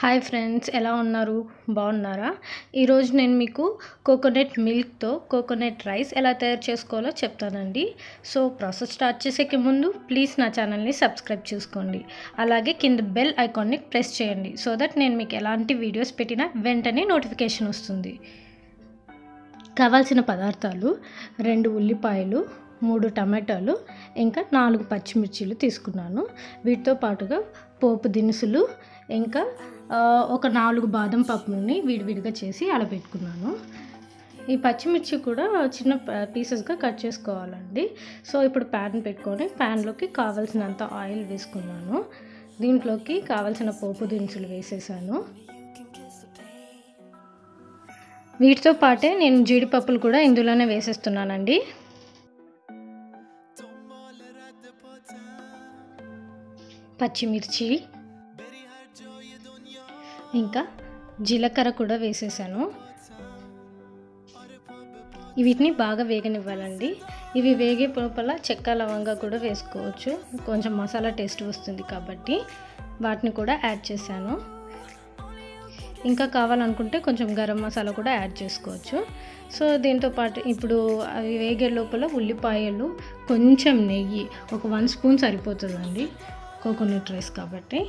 Hi friends, ఎలా ఉన్నారు? బాగున్నారా? ఈరోజు నేను మీకు కోకోనట్ మిల్క్తో కోకోనట్ రైస్ ఎలా తయారు చేసుకోవాలో చెప్తానండి. సో ప్రాసెస్ స్టార్ట్ చేసేకి ముందు ప్లీజ్ నా ఛానల్ని సబ్స్క్రైబ్ చేసుకోండి. అలాగే కింద బెల్ ఐకాన్ని ప్రెస్ చేయండి సో దట్ నేను మీకు ఎలాంటి వీడియోస్ పెట్టినా వెంటనే నోటిఫికేషన్ వస్తుంది. కావాల్సిన పదార్థాలు 2 ఉల్లిపాయలు, 3 టమాటాలు, ఇంకా 4 పచ్చిమిర్చీలు తీసుకున్నాను. వీటితో పాటుగా పోపు దినుసులు, ఇంకా ఒక 4 బాదం పప్పులని విడివిడిగా చేసి అలా పెట్టుకున్నాను. ఈ పచ్చిమిర్చి కూడా చిన్న పీసెస్గా కట్ చేసుకోవాలండి. సో ఇప్పుడు ప్యాన్ పెట్టుకొని ప్యాన్లోకి కావాల్సినంత ఆయిల్ వేసుకున్నాను. దీంట్లోకి కావాల్సిన పోపు దినుసులు వేసేసాను. వీటితో పాటే నేను జీడిపప్పులు కూడా ఇందులోనే వేసేస్తున్నానండి. పచ్చిమిర్చి ఇంకా జీలకర్ర కూడా వేసేసాను. వీటిని బాగా వేగనివ్వాలండి. ఇవి వేగే లోపల చెక్క లవంగా కూడా వేసుకోవచ్చు, కొంచెం మసాలా టేస్ట్ వస్తుంది కాబట్టి వాటిని కూడా యాడ్ చేశాను. ఇంకా కావాలనుకుంటే కొంచెం గరం మసాలా కూడా యాడ్ చేసుకోవచ్చు. సో దీంతో పాటు ఇప్పుడు అవి వేగే లోపల ఉల్లిపాయలు, కొంచెం నెయ్యి, ఒక 1 స్పూన్ సరిపోతుందండి కోకోనట్ రైస్ కాబట్టి.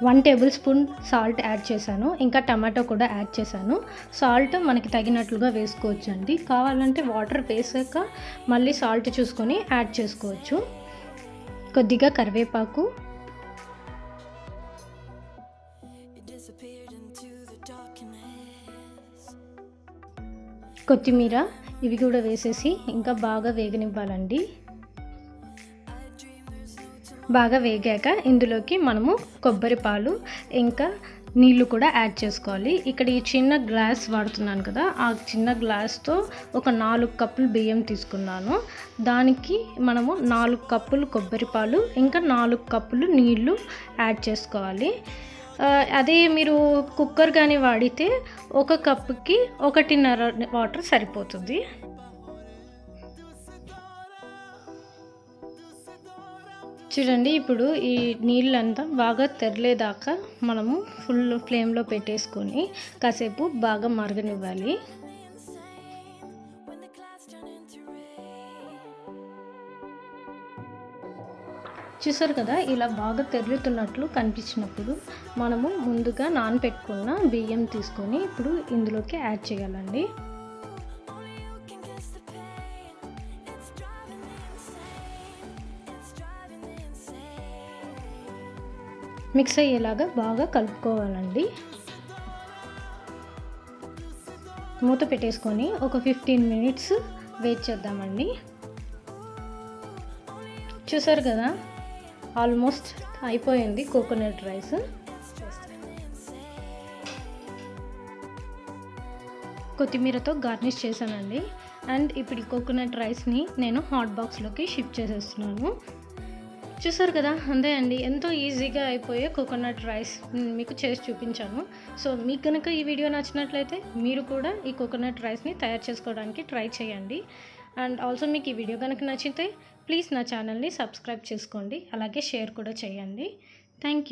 1 టేబుల్ స్పూన్ సాల్ట్ యాడ్ చేశాను. ఇంకా టమాటో కూడా యాడ్ చేశాను. సాల్ట్ మనకి తగినట్లుగా వేసుకోవచ్చు అండి. కావాలంటే వాటర్ వేసాక మళ్ళీ సాల్ట్ చూసుకొని యాడ్ చేసుకోవచ్చు. కొద్దిగా కరివేపాకు, కొత్తిమీర ఇవి కూడా వేసేసి ఇంకా బాగా వేగనివ్వాలండి. బాగా వేగాక ఇందులోకి మనము కొబ్బరి పాలు ఇంకా నీళ్ళు కూడా యాడ్ చేసుకోవాలి. ఇక్కడ ఈ చిన్న గ్లాస్ వాడుతున్నాను కదా, ఆ చిన్న గ్లాస్తో ఒక 4 కప్పులు బియ్యం తీసుకున్నాను. దానికి మనము 4 కప్పులు కొబ్బరి పాలు ఇంకా 4 కప్పులు నీళ్ళు యాడ్ చేసుకోవాలి. అదే మీరు కుక్కర్ కానీ వాడితే 1 కప్పుకి 1.5 వాటర్ సరిపోతుంది. చూడండి, ఇప్పుడు ఈ నీళ్ళంతా బాగా తెరలేదాకా మనము ఫుల్ ఫ్లేమ్లో పెట్టేసుకొని కాసేపు బాగా మరగనివ్వాలి. చూసారు కదా, ఇలా బాగా తెరులుతున్నట్లు కనిపించినప్పుడు మనము ముందుగా నానబెట్టుకున్న బియ్యం తీసుకొని ఇప్పుడు ఇందులోకి యాడ్ చేయాలండి. మిక్స్ అయ్యేలాగా బాగా కలుపుకోవాలండి. మూత పెట్టేసుకొని ఒక 15 మినిట్స్ వెయిట్ చేద్దామండి. చూసారు కదా, ఆల్మోస్ట్ అయిపోయింది కోకోనట్ రైస్. కొత్తిమీరతో గార్నిష్ చేశానండి. అండ్ ఇప్పుడు ఈ కోకోనట్ రైస్ని నేను హాట్ బాక్స్లోకి షిఫ్ట్ చేసేస్తున్నాను. చూసారు కదా, అంతే అండి, ఎంతో ఈజీగా అయిపోయే కోకోనట్ రైస్ మీకు చేసి చూపించాను. సో మీకు కనుక ఈ వీడియో నచ్చినట్లయితే మీరు కూడా ఈ కోకోనట్ రైస్ని తయారు చేసుకోవడానికి ట్రై చేయండి. అండ్ ఆల్సో మీకు ఈ వీడియో కనుక నచ్చితే ప్లీజ్ నా ఛానల్ని సబ్స్క్రైబ్ చేసుకోండి, అలాగే షేర్ కూడా చేయండి. Thank you.